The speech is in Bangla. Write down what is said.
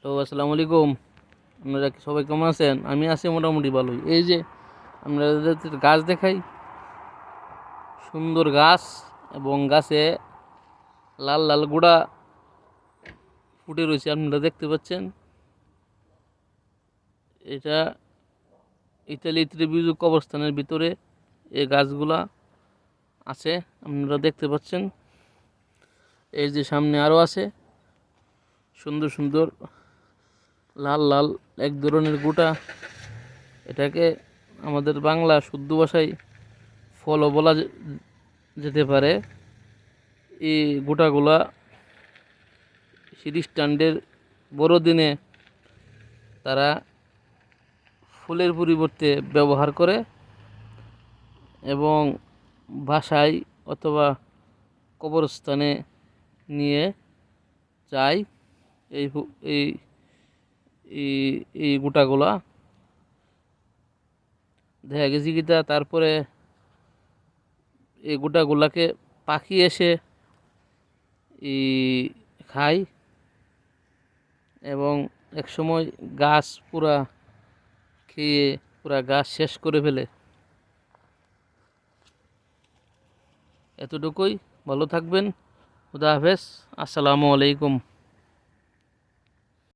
হ্যালো, আসসালামু আলাইকুম। আপনারা কি সবাই কেমন আছেন? আমি আছি মোটামুটি ভালোই। এই যে আপনাদের গাছ দেখাই, সুন্দর গাছ এবং গাছে লাল লাল গোড়া ফুটে রয়েছে, আপনারা দেখতে পাচ্ছেন। এটা ইতালি ত্রিভুজ কবরস্থানের ভিতরে এই গাছগুলা আছে, আপনারা দেখতে পাচ্ছেন। এই যে সামনে আরও আছে সুন্দর সুন্দর লাল লাল এক ধরনের গোটা। এটাকে আমাদের বাংলা শুদ্ধ ভাষায় ফলও বলা যেতে পারে। এই গোটাগুলা খ্রিস্টানদের বড়দিনে তারা ফুলের পরিবর্তে ব্যবহার করে এবং বাসায় অথবা কবরস্থানে নিয়ে যায়। এই এই এই গোটাগুলা দেখা গেছে কি তারপরে এই গোটাগুলাকে পাখি এসে খায় এবং একসময় গাছ পুরা খেয়ে পুরা গাছ শেষ করে ফেলে। এতটুকুই, ভালো থাকবেন। খুদা হাফেজ, আসসালামু আলাইকুম।